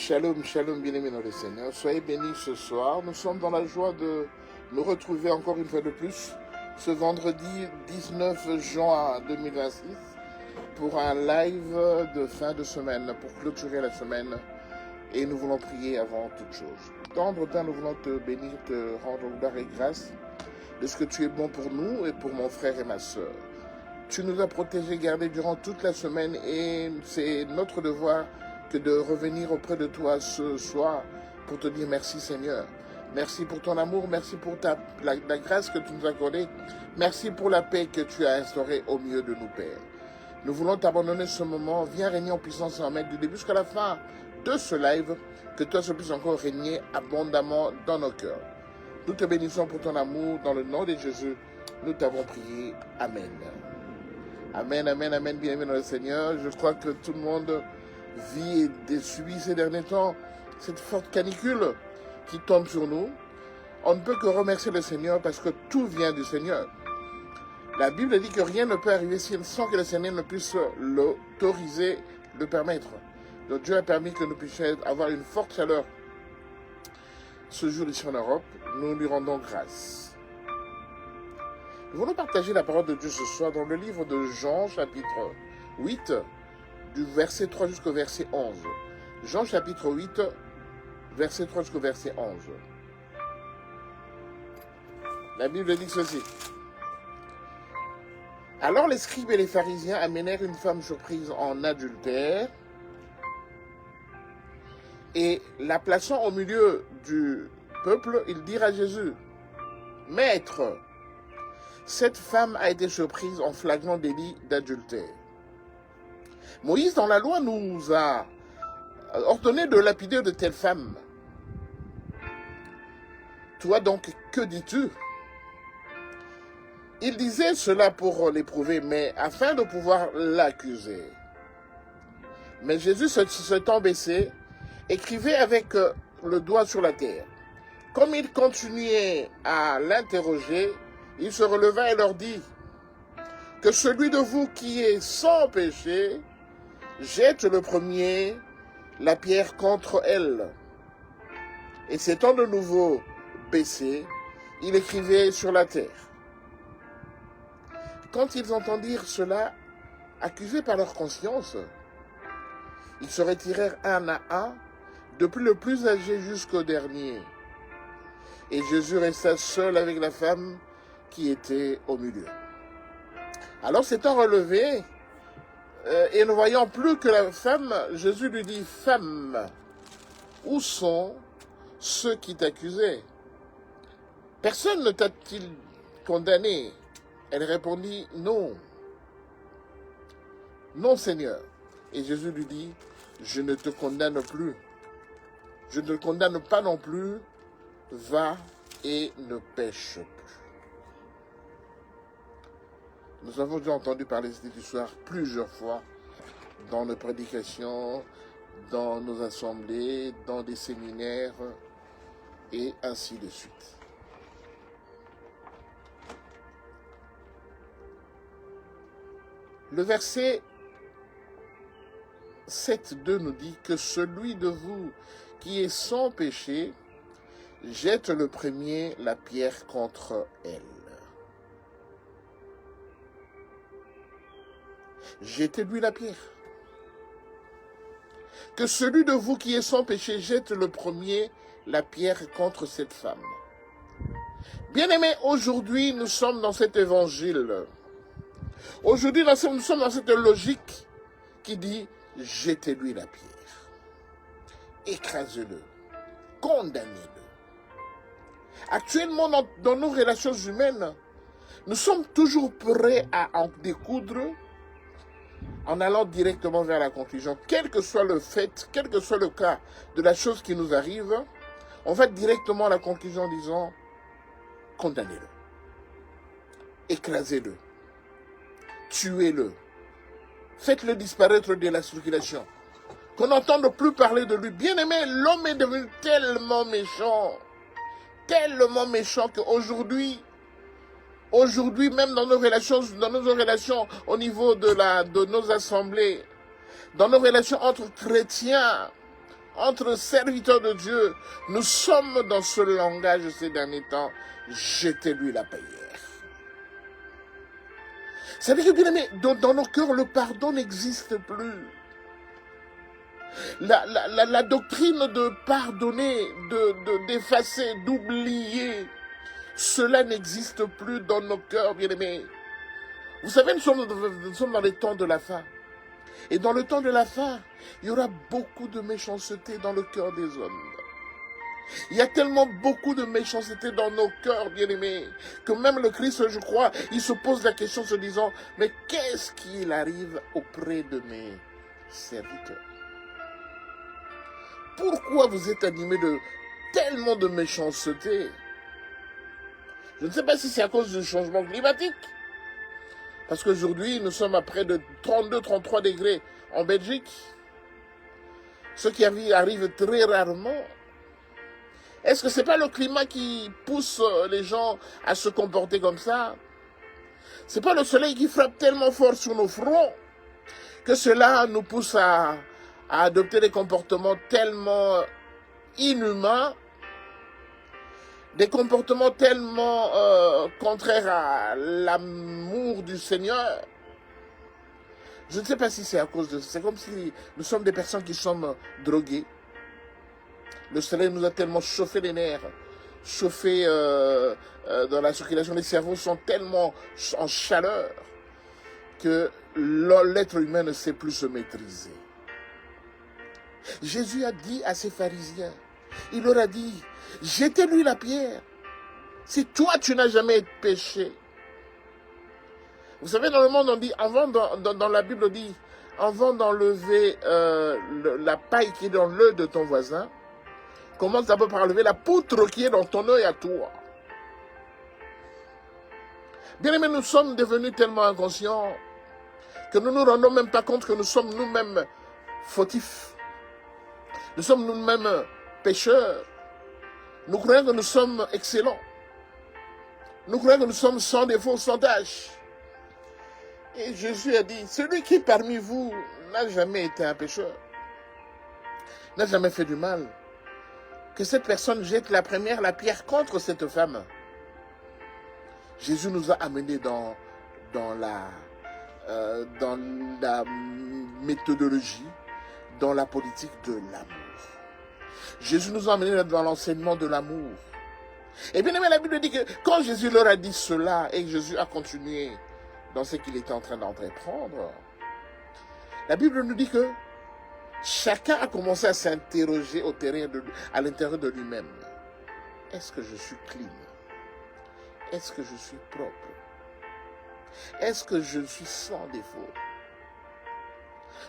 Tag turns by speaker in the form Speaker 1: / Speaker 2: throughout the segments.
Speaker 1: Shalom, shalom, bien-aimés dans le Seigneur. Soyez bénis ce soir. Nous sommes dans la joie de nous retrouver encore une fois de plus ce vendredi 19 juin 2026 pour un live de fin de semaine, pour clôturer la semaine. Et nous voulons prier avant toute chose. Tendre temps, nous voulons te bénir, te rendre gloire et grâce de ce que tu es bon pour nous et pour mon frère et ma soeur. Tu nous as protégés, gardés durant toute la semaine et c'est notre devoir que de revenir auprès de toi ce soir pour te dire merci Seigneur. Merci pour ton amour, merci pour la grâce que tu nous as accordée. Merci pour la paix que tu as instaurée au milieu de nous, Père. Nous voulons t'abandonner ce moment. Viens régner en puissance et en maître du début jusqu'à la fin de ce live. Que toi, ce puisse encore régner abondamment dans nos cœurs. Nous te bénissons pour ton amour. Dans le nom de Jésus, nous t'avons prié. Amen. Amen, amen, amen. Bienvenue dans le Seigneur. Je crois que tout le monde vit et subit ces derniers temps cette forte canicule qui tombe sur nous. On ne peut que remercier le Seigneur parce que tout vient du Seigneur. La Bible dit que rien ne peut arriver sans que le Seigneur ne puisse l'autoriser, le permettre. Donc Dieu a permis que nous puissions avoir une forte chaleur ce jour ici en Europe. Nous lui rendons grâce. Nous voulons partager la parole de Dieu ce soir dans le livre de Jean, chapitre 8, du verset 3 jusqu'au verset 11. Jean, chapitre 8, verset 3 jusqu'au verset 11. La Bible dit ceci. Alors les scribes et les pharisiens amenèrent une femme surprise en adultère et la plaçant au milieu du peuple, ils dirent à Jésus, « Maître, cette femme a été surprise en flagrant délit d'adultère. Moïse, dans la loi, nous a ordonné de lapider de telles femmes. Toi donc, que dis-tu » Il disait cela pour l'éprouver, mais afin de pouvoir l'accuser. Mais Jésus, s'étant baissé, écrivait avec le doigt sur la terre. Comme il continuait à l'interroger, il se releva et leur dit, « Que celui de vous qui est sans péché, jette le premier la pierre contre elle. » Et s'étant de nouveau baissé, il écrivait sur la terre. Quand ils entendirent cela, accusés par leur conscience, ils se retirèrent un à un, depuis le plus âgé jusqu'au dernier. Et Jésus resta seul avec la femme qui était au milieu. Alors s'étant relevé, et ne voyant plus que la femme, Jésus lui dit, « Femme, où sont ceux qui t'accusaient? Personne ne t'a-t-il condamné ?» Elle répondit, « Non, non Seigneur. » Et Jésus lui dit, « Je ne te condamne plus. Je ne te condamne pas non plus. Va et ne pêche plus. » Nous avons déjà entendu parler de cette histoire plusieurs fois dans nos prédications, dans nos assemblées, dans des séminaires et ainsi de suite. Le verset 7.2 nous dit que celui de vous qui est sans péché, jette le premier la pierre contre elle. Jetez-lui la pierre. Que celui de vous qui est sans péché jette le premier la pierre contre cette femme. Bien-aimés, aujourd'hui nous sommes dans cet évangile. Aujourd'hui, nous sommes dans cette logique qui dit « Jetez-lui la pierre, écrasez-le, condamnez-le ». Actuellement, dans nos relations humaines, nous sommes toujours prêts à en découdre en allant directement vers la conclusion. Quel que soit le fait, quel que soit le cas de la chose qui nous arrive, on va directement à la conclusion en disant « Condamnez-le, écrasez-le. Tuez-le. Faites-le disparaître de la circulation. Qu'on n'entende plus parler de lui. Bien-aimé, l'homme est devenu tellement méchant qu'aujourd'hui, même dans nos relations au niveau de nos assemblées, dans nos relations entre chrétiens, entre serviteurs de Dieu, nous sommes dans ce langage ces derniers temps. Jetez-lui la pierre. Ça veut dire que, bien aimé, dans nos cœurs, le pardon n'existe plus. La doctrine de pardonner, d'effacer, d'oublier, cela n'existe plus dans nos cœurs, bien aimés. Vous savez, nous sommes dans les temps de la fin. Et dans le temps de la fin, il y aura beaucoup de méchanceté dans le cœur des hommes. Il y a tellement beaucoup de méchanceté dans nos cœurs, bien-aimés, que même le Christ, je crois, il se pose la question se disant, mais qu'est-ce qu'il arrive auprès de mes serviteurs? Pourquoi vous êtes animés de tellement de méchanceté? Je ne sais pas si c'est à cause du changement climatique. Parce qu'aujourd'hui, nous sommes à près de 32-33 degrés en Belgique. Ce qui arrive très rarement. Est-ce que ce n'est pas le climat qui pousse les gens à se comporter comme ça? Ce n'est pas le soleil qui frappe tellement fort sur nos fronts que cela nous pousse à adopter des comportements tellement inhumains, des comportements tellement contraires à l'amour du Seigneur. Je ne sais pas si c'est à cause de ça. C'est comme si nous sommes des personnes qui sommes droguées. Le soleil nous a tellement chauffé les nerfs, chauffé dans la circulation. Les cerveaux sont tellement en chaleur que l'être humain ne sait plus se maîtriser. Jésus a dit à ses pharisiens, il leur a dit, jetez-lui la pierre, si toi tu n'as jamais péché. Vous savez, dans le monde on dit, avant, dans la Bible on dit, avant d'enlever la paille qui est dans l'œil de ton voisin, commence d'abord par enlever la poutre qui est dans ton œil à toi. Bien aimés, nous sommes devenus tellement inconscients que nous ne nous rendons même pas compte que nous sommes nous-mêmes fautifs. Nous sommes nous-mêmes pécheurs. Nous croyons que nous sommes excellents. Nous croyons que nous sommes sans défaut, sans tâche. Et Jésus a dit, celui qui parmi vous n'a jamais été un pécheur, n'a jamais fait du mal, que cette personne jette la pierre contre cette femme. Jésus nous a amenés dans la méthodologie, dans la politique de l'amour. Jésus nous a amenés dans l'enseignement de l'amour. Et bien aimé, la Bible dit que quand Jésus leur a dit cela et que Jésus a continué dans ce qu'il était en train d'entreprendre, la Bible nous dit que chacun a commencé à s'interroger à l'intérieur de lui-même. Est-ce que je suis clean? Est-ce que je suis propre? Est-ce que je suis sans défaut?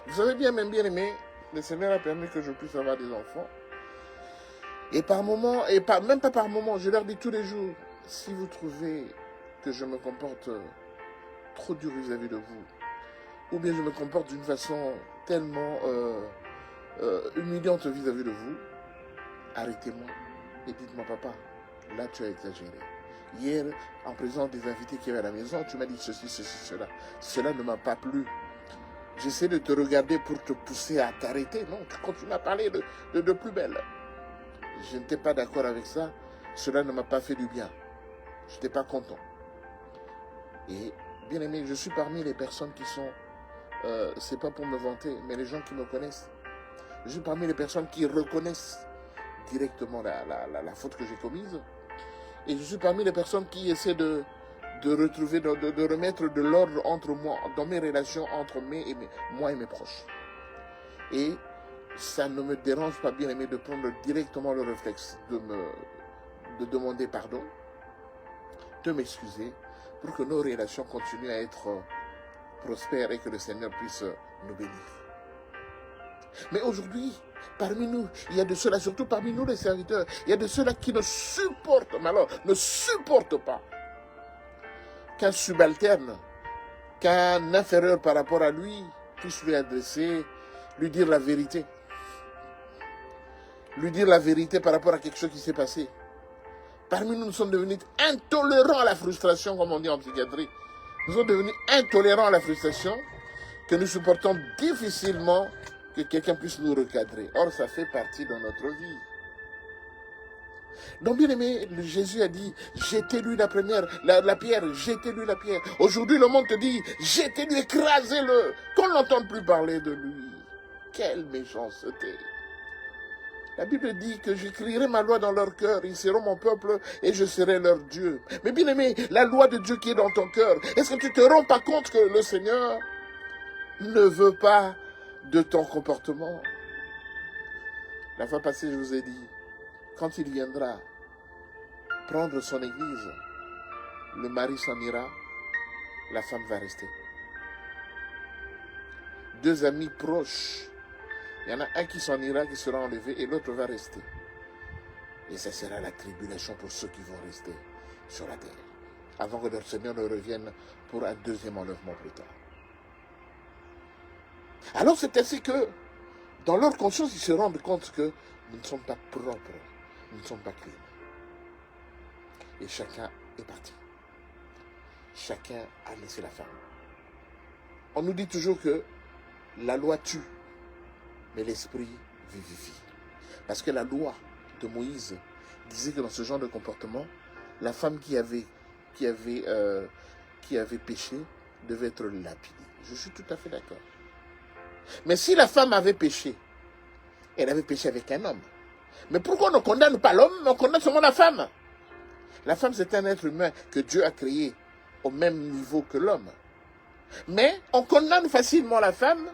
Speaker 1: Vous savez bien, même bien aimé, le Seigneur a permis que je puisse avoir des enfants. Et par moments, même pas par moments, je leur dis tous les jours, si vous trouvez que je me comporte trop dur vis-à-vis de vous, ou bien je me comporte d'une façon tellement humiliante vis-à-vis de vous, arrêtez-moi et dites-moi, papa, là tu as exagéré. Hier, en présence des invités qui avaient à la maison, tu m'as dit ceci, cela. Cela ne m'a pas plu. J'essaie de te regarder pour te pousser à t'arrêter. Non, tu continues à parler de plus belle. Je n'étais pas d'accord avec ça. Cela ne m'a pas fait du bien. Je n'étais pas content. Et bien aimé, je suis parmi les personnes qui sont, c'est pas pour me vanter, mais les gens qui me connaissent. Je suis parmi les personnes qui reconnaissent directement la faute que j'ai commise. Et je suis parmi les personnes qui essaient de retrouver, de remettre de l'ordre entre moi, dans mes relations entre moi et mes proches. Et ça ne me dérange pas, bien aimé, de prendre directement le réflexe de demander pardon, de m'excuser, pour que nos relations continuent à être prospères et que le Seigneur puisse nous bénir. Mais aujourd'hui, parmi nous, il y a de ceux-là, surtout parmi nous les serviteurs, il y a de ceux-là qui ne supportent, mais alors ne supportent pas qu'un subalterne, qu'un inférieur par rapport à lui puisse lui adresser, lui dire la vérité. Lui dire la vérité par rapport à quelque chose qui s'est passé. Parmi nous, nous sommes devenus intolérants à la frustration, comme on dit en psychiatrie. Nous sommes devenus intolérants à la frustration, que nous supportons difficilement que quelqu'un puisse nous recadrer. Or, ça fait partie de notre vie. Donc, bien aimé, Jésus a dit, jetez-lui la première, la pierre, jetez-lui la pierre. Aujourd'hui, le monde te dit, jetez-lui, écrasez-le, qu'on n'entende plus parler de lui. Quelle méchanceté. La Bible dit que j'écrirai ma loi dans leur cœur, ils seront mon peuple et je serai leur Dieu. Mais bien aimé, la loi de Dieu qui est dans ton cœur, est-ce que tu ne te rends pas compte que le Seigneur ne veut pas de ton comportement? La fois passée, je vous ai dit, quand il viendra prendre son église, le mari s'en ira, la femme va rester. Deux amis proches, il y en a un qui s'en ira, qui sera enlevé, et l'autre va rester. Et ça sera la tribulation pour ceux qui vont rester sur la terre, avant que leur Seigneur ne revienne pour un deuxième enlèvement plus tard. Alors c'est ainsi que, dans leur conscience, ils se rendent compte que nous ne sommes pas propres, nous ne sommes pas clean. Et chacun est parti. Chacun a laissé la femme. On nous dit toujours que la loi tue, mais l'esprit vivifie. Parce que la loi de Moïse disait que dans ce genre de comportement, la femme qui avait péché devait être lapidée. Je suis tout à fait d'accord. Mais si la femme avait péché, elle avait péché avec un homme. Mais pourquoi on ne condamne pas l'homme, mais on condamne seulement la femme? La femme, c'est un être humain que Dieu a créé au même niveau que l'homme. Mais on condamne facilement la femme,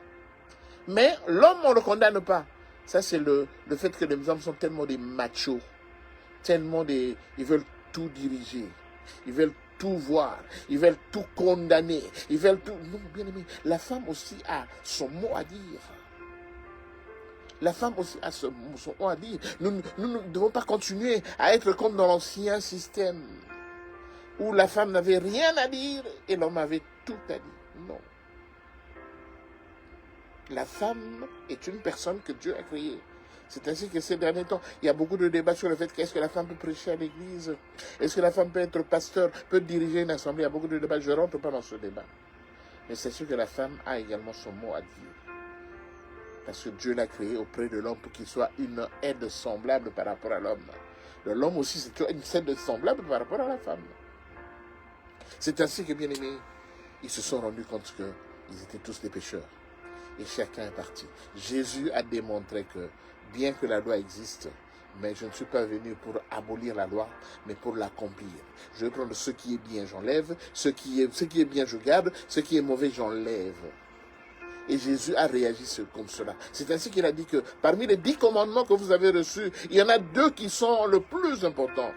Speaker 1: mais l'homme, on ne le condamne pas. Ça, c'est le fait que les hommes sont tellement des machos, tellement des... Ils veulent tout diriger, ils veulent tout voir, ils veulent tout condamner, ils veulent tout... Non, bien aimé, la femme aussi a son mot à dire. La femme aussi a son mot à dire. Nous ne devons pas continuer à être comme dans l'ancien système, où la femme n'avait rien à dire et l'homme avait tout à dire. Non. La femme est une personne que Dieu a créée. C'est ainsi que ces derniers temps, il y a beaucoup de débats sur le fait qu'est-ce que la femme peut prêcher à l'église? Est-ce que la femme peut être pasteur, peut diriger une assemblée? Il y a beaucoup de débats, je ne rentre pas dans ce débat. Mais c'est sûr que la femme a également son mot à dire. Parce que Dieu l'a créé auprès de l'homme pour qu'il soit une aide semblable par rapport à l'homme. L'homme aussi, c'est une aide semblable par rapport à la femme. C'est ainsi que, bien aimés, ils se sont rendus compte qu'ils étaient tous des pécheurs. Et chacun est parti. Jésus a démontré que, bien que la loi existe, mais je ne suis pas venu pour abolir la loi, mais pour l'accomplir. Je vais prendre ce qui est bien, j'enlève. Ce qui est bien, je garde. Ce qui est mauvais, j'enlève. Et Jésus a réagi comme cela. C'est ainsi qu'il a dit que parmi les 10 commandements que vous avez reçus, il y en a 2 qui sont le plus importants.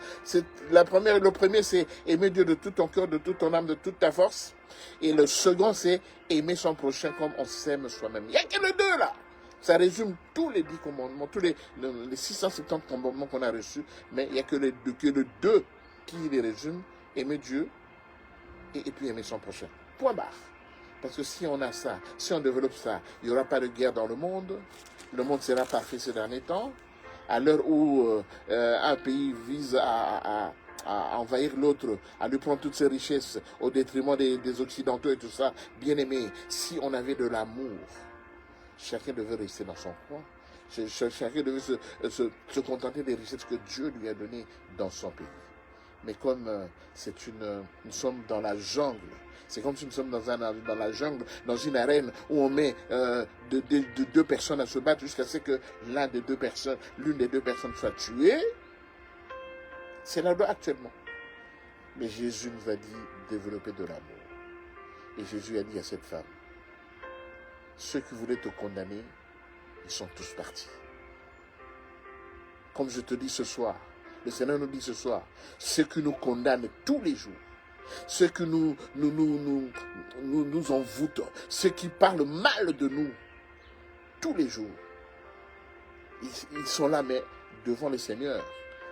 Speaker 1: Le premier, c'est aimer Dieu de tout ton cœur, de toute ton âme, de toute ta force. Et le second, c'est aimer son prochain comme on s'aime soi-même. Il n'y a que les 2 là. Ça résume tous les 10 commandements, tous les 670 commandements qu'on a reçus. Mais il n'y a que les 2 qui les résument. Aimer Dieu et puis aimer son prochain. Point barre. Parce que si on a ça, si on développe ça, il n'y aura pas de guerre dans le monde. Le monde sera parfait ces derniers temps. À l'heure où un pays vise à envahir l'autre, à lui prendre toutes ses richesses au détriment des Occidentaux et tout ça, bien aimé, si on avait de l'amour, chacun devait rester dans son coin. Chacun devait se contenter des richesses que Dieu lui a données dans son pays. Mais comme nous sommes dans la jungle, c'est comme si nous sommes dans la jungle, dans une arène où on met deux personnes à se battre jusqu'à ce que l'une des deux personnes soit tuée. C'est la loi actuellement. Mais Jésus nous a dit développer de l'amour. Et Jésus a dit à cette femme, ceux qui voulaient te condamner, ils sont tous partis. Comme je te dis ce soir, le Seigneur nous dit ce soir, ceux qui nous condamnent tous les jours, ceux qui nous envoûtent, ceux qui parlent mal de nous tous les jours, ils sont là, mais devant le Seigneur,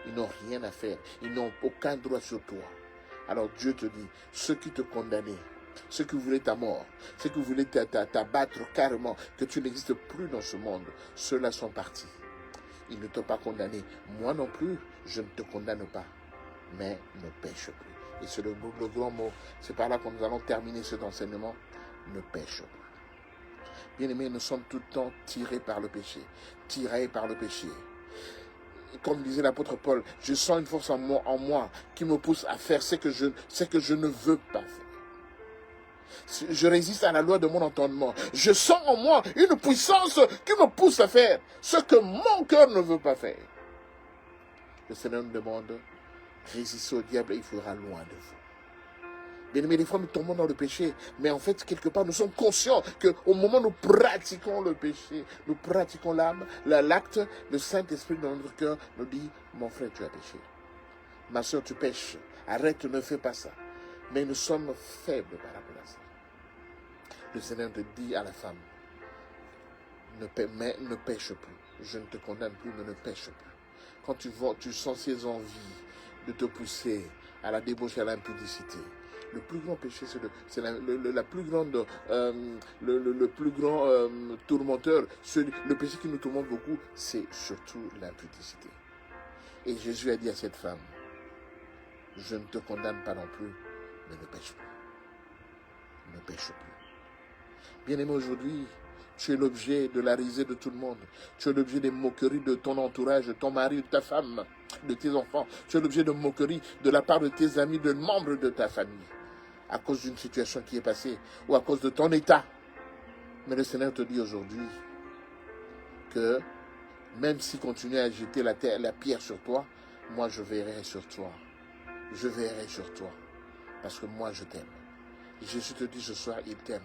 Speaker 1: ils n'ont rien à faire, ils n'ont aucun droit sur toi. Alors Dieu te dit, ceux qui te condamnaient, ceux qui voulaient ta mort, ceux qui voulaient t'abattre carrément, que tu n'existes plus dans ce monde, ceux-là sont partis. Ils ne t'ont pas condamné. Moi non plus, je ne te condamne pas. Mais ne pêche plus. Et c'est le grand mot. C'est par là que nous allons terminer cet enseignement. Ne pêche plus. Bien-aimés, nous sommes tout le temps tirés par le péché. Tirés par le péché. Comme disait l'apôtre Paul, je sens une force en moi qui me pousse à faire ce que je ne veux pas faire. Je résiste à la loi de mon entendement. Je sens en moi une puissance qui me pousse à faire ce que mon cœur ne veut pas faire. Le Seigneur nous demande, résistez au diable et il fera loin de vous. Bien-aimés, des fois nous tombons dans le péché, mais en fait, quelque part, nous sommes conscients qu'au moment où nous pratiquons le péché, nous pratiquons l'acte, le Saint-Esprit dans notre cœur nous dit, mon frère, tu as péché. Ma soeur, tu pêches. Arrête, ne fais pas ça. Mais nous sommes faibles par rapport à ça. Le Seigneur te dit à la femme, ne pêche plus. Je ne te condamne plus, mais ne pêche plus. Quand tu sens ces envies de te pousser à la débauche et à l'impudicité, le plus grand péché, c'est le plus grand tourmenteur, le péché qui nous tourmente beaucoup, c'est surtout l'impudicité. Et Jésus a dit à cette femme, je ne te condamne pas non plus, mais ne pêche plus. Ne pêche plus. Bien-aimé, aujourd'hui, tu es l'objet de la risée de tout le monde. Tu es l'objet des moqueries de ton entourage, de ton mari, de ta femme, de tes enfants. Tu es l'objet de moqueries de la part de tes amis, de membres de ta famille, à cause d'une situation qui est passée ou à cause de ton état. Mais le Seigneur te dit aujourd'hui que même s'il continue à jeter la pierre sur toi, moi je veillerai sur toi. Je veillerai sur toi. Parce que moi je t'aime. Jésus te dit ce soir, il t'aime.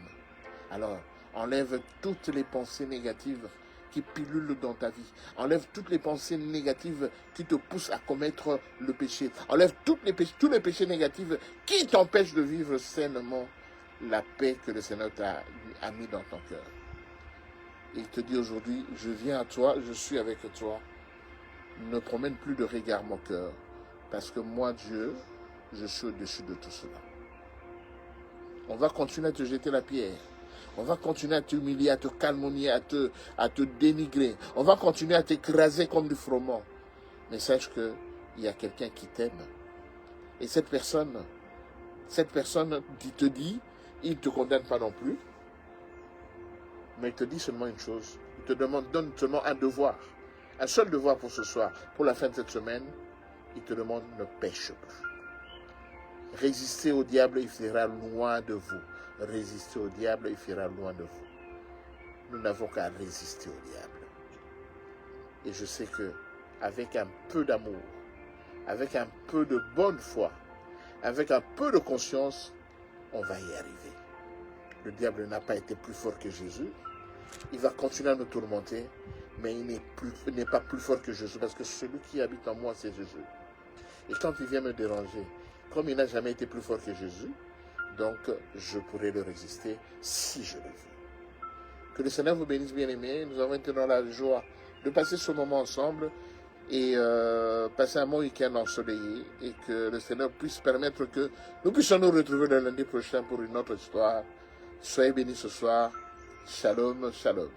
Speaker 1: Alors, enlève toutes les pensées négatives qui pilulent dans ta vie. Enlève toutes les pensées négatives qui te poussent à commettre le péché. Enlève tous les péchés négatifs qui t'empêchent de vivre sainement la paix que le Seigneur a mis dans ton cœur. Il te dit aujourd'hui, je viens à toi, je suis avec toi. Ne promène plus de regard mon cœur, parce que moi, Dieu, je suis au-dessus de tout cela. On va continuer à te jeter la pierre. On va continuer à t'humilier, à te calomnier, à te dénigrer. On va continuer à t'écraser comme du froment. Mais sache qu'il y a quelqu'un qui t'aime. Et cette personne te dit, il ne te condamne pas non plus, mais il te dit seulement une chose. Il te donne seulement un devoir. Un seul devoir pour ce soir, pour la fin de cette semaine. Il te demande, ne pêche plus. Résistez au diable, il sera loin de vous. Résistez au diable, il sera loin de vous. Nous n'avons qu'à résister au diable. Et je sais que avec un peu d'amour, avec un peu de bonne foi, avec un peu de conscience, on va y arriver. Le diable n'a pas été plus fort que Jésus. Il va continuer à nous tourmenter, mais il n'est pas plus fort que Jésus, parce que celui qui habite en moi, c'est Jésus. Et quand il vient me déranger, comme il n'a jamais été plus fort que Jésus, donc je pourrai le résister si je le veux. Que le Seigneur vous bénisse, bien-aimés. Nous avons été dans la joie de passer ce moment ensemble et passer un bon week-end ensoleillé, et que le Seigneur puisse permettre que nous puissions nous retrouver le lundi prochain pour une autre histoire. Soyez bénis ce soir. Shalom, shalom.